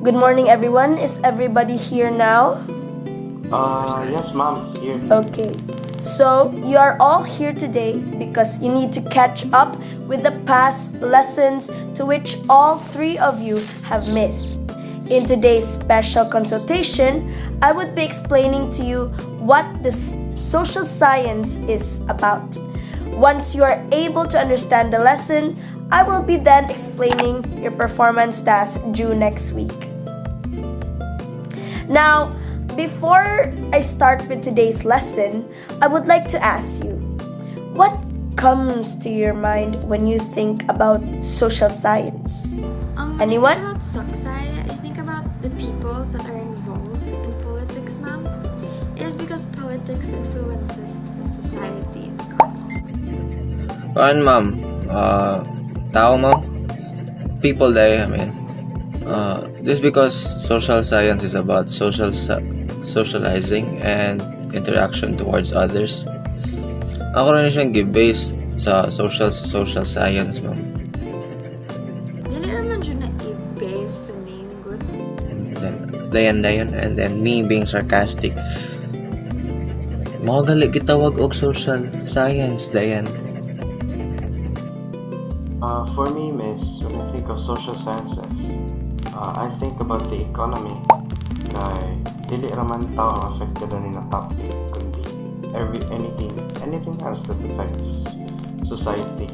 Good morning, everyone. Is everybody here now? Yes, ma'am, here. Okay. So, you are all here today because you need to catch up with the past lessons to which all three of you have missed. In today's special consultation, I would be explaining to you what the social science is about. Once you are able to understand the lesson, I will be then explaining your performance task due next week. Now, before I start with today's lesson, I would like to ask you, what comes to your mind when you think about social science? Anyone? When I think about Socsci, I think about the people that are involved in politics, ma'am. It is because politics influences the society and economy. Kuan ma'am, tao ma'am, people day, this because social science is about socializing and interaction towards others. Ako rin siyang give-based sa social science ma'am. Dili naman dyan na i-base sa name good. Dayan, and then me being sarcastic. Mao gali gitawag og social science, dayan. For me, miss, when I think of social sciences, I think about the economy. Kay dili raman tao ang affected ani na topic, kundi anything else that affects society.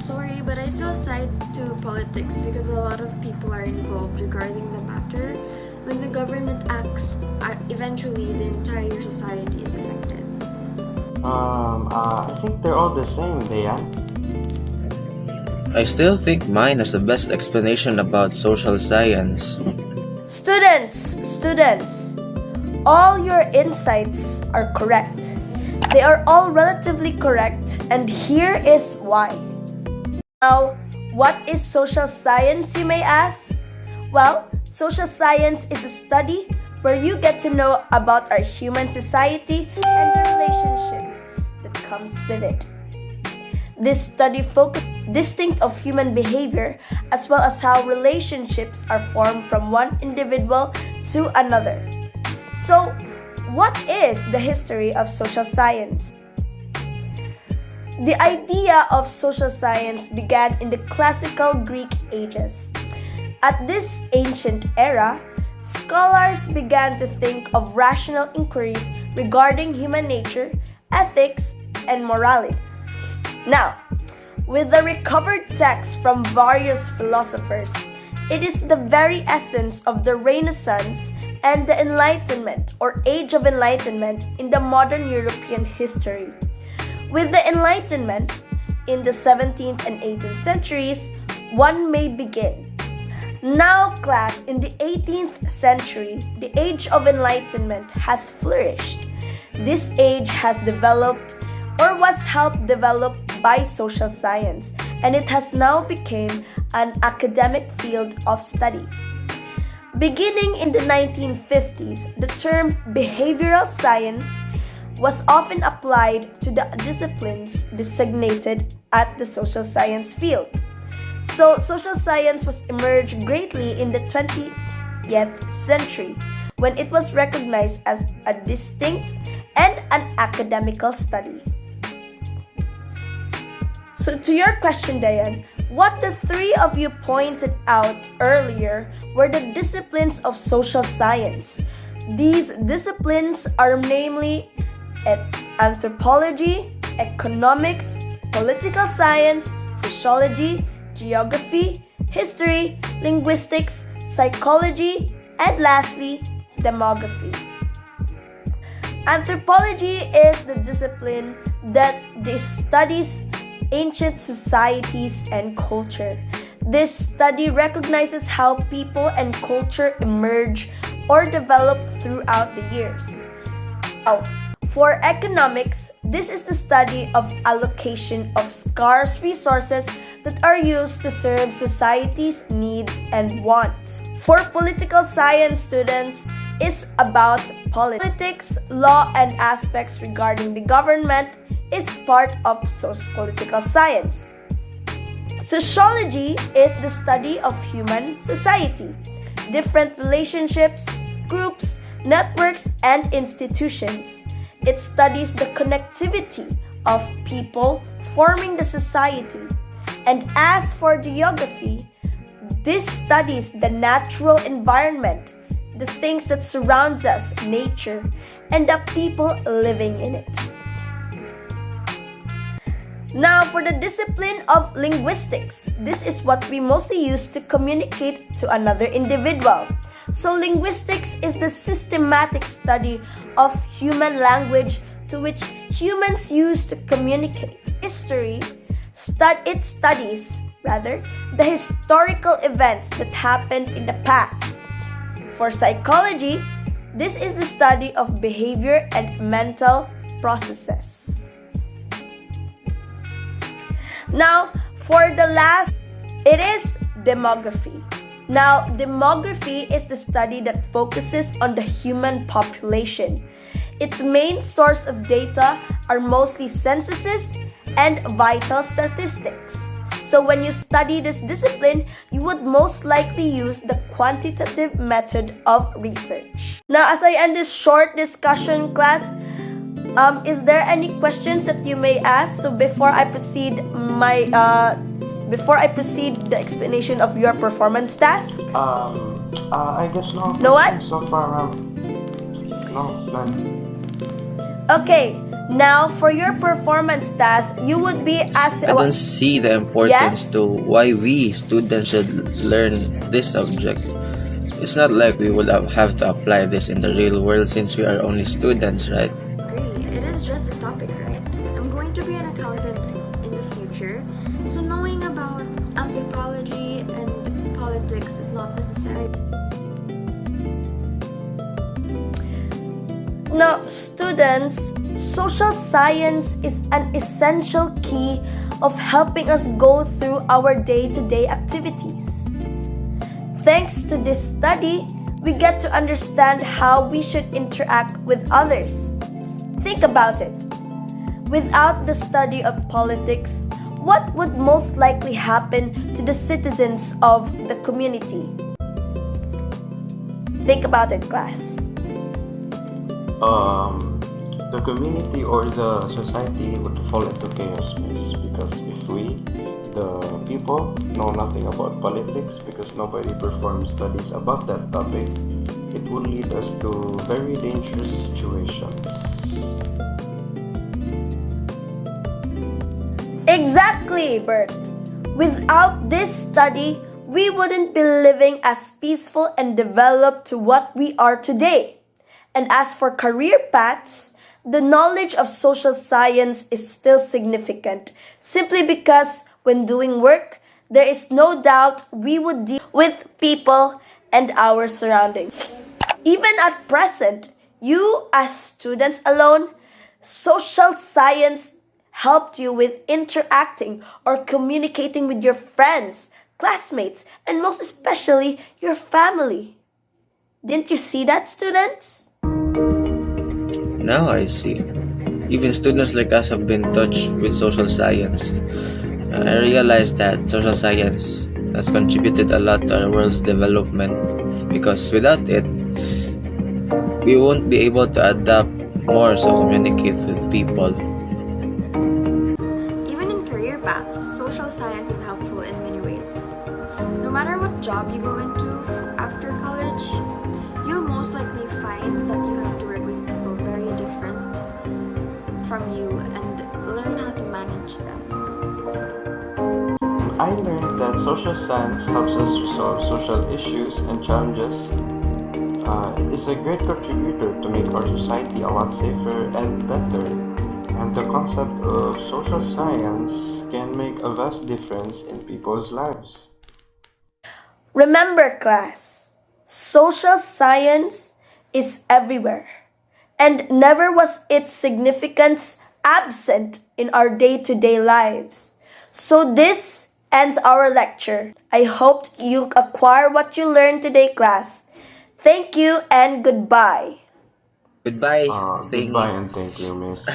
Sorry, but I still side to politics because a lot of people are involved regarding the matter. When the government acts, eventually the entire society is affected. I think they're all the same, Dayan. I still think mine has the best explanation about social science. Students, all your insights are correct. They are all relatively correct, and here is why. Now, what is social science, you may ask? Well, social science is a study where you get to know about our human society and the relationships that comes with it. This study focuses distinct of human behavior as well as how relationships are formed from one individual to another. So, what is the history of social science? The idea of social science began in the classical Greek ages. At this ancient era, scholars began to think of rational inquiries regarding human nature, ethics, and morality. Now, with the recovered texts from various philosophers, it is the very essence of the Renaissance and the Enlightenment or Age of Enlightenment in the modern European history. With the Enlightenment in the 17th and 18th centuries, one may begin. Now, class, in the 18th century, the Age of Enlightenment has flourished. This age has developed or was helped develop by social science, and it has now become an academic field of study. Beginning in the 1950s, the term behavioral science was often applied to the disciplines designated at the social science field. So, social science was emerged greatly in the 20th century when it was recognized as a distinct and an academical study. So to your question, Dayan, what the three of you pointed out earlier were the disciplines of social science. These disciplines are namely anthropology, economics, political science, sociology, geography, history, linguistics, psychology, and lastly, demography. Anthropology is the discipline that studies ancient societies and culture. This study recognizes how people and culture emerge or develop throughout the years. Now, for economics, this is the study of allocation of scarce resources that are used to serve society's needs and wants. For political science students, it's about politics, law, and aspects regarding the government is part of political science. Sociology is the study of human society, different relationships, groups, networks, and institutions. It studies the connectivity of people forming the society. And as for geography, this studies the natural environment, the things that surrounds us, nature, and the people living in it. Now, for the discipline of linguistics, this is what we mostly use to communicate to another individual. So, linguistics is the systematic study of human language to which humans use to communicate. History, it studies, the historical events that happened in the past. For psychology, this is the study of behavior and mental processes. Now, for the last, it is demography. Now, demography is the study that focuses on the human population. Its main source of data are mostly censuses and vital statistics. So when you study this discipline, you would most likely use the quantitative method of research. Now, as I end this short discussion class, is there any questions that you may ask? So before I proceed the explanation of your performance task? I guess no. No what? So far, no, none. Okay, now for your performance task, you would be asked. I don't see the importance Yes? to why we students should learn this subject. It's not like we would have to apply this in the real world since we are only students, right? Great, it is just a topic, right? I'm going to be an accountant in the future, so knowing about anthropology and politics is not necessary. Now, students, social science is an essential key of helping us go through our day-to-day activities. Thanks to this study, we get to understand how we should interact with others. Think about it. Without the study of politics, what would most likely happen to the citizens of the community? Think about it, class. The community or the society would fall into chaos, miss, because if we, the people, know nothing about politics because nobody performs studies about that topic, it will lead us to very dangerous situations. Exactly, Bert. Without this study, we wouldn't be living as peaceful and developed to what we are today. And as for career paths, the knowledge of social science is still significant, simply because when doing work, there is no doubt we would deal with people and our surroundings. Even at present, you as students alone, social science helped you with interacting or communicating with your friends, classmates, and most especially your family. Didn't you see that, students? Now I see. Even students like us have been touched with social science. I realized that social science has contributed a lot to our world's development because without it, we won't be able to adapt more so communicate with people. Even in career paths, social science is helpful in many ways. No matter what job you go into after college, you'll most likely find that you have to work with people very different from you and learn how to manage them. I learned that social science helps us resolve social issues and challenges. It is a great contributor to make our society a lot safer and better. And the concept of social science can make a vast difference in people's lives. Remember, class, social science is everywhere, and never was its significance absent in our day-to-day lives. So this ends our lecture. I hoped you acquire what you learned today, class. Thank you and goodbye. Goodbye. Goodbye and thank you, miss.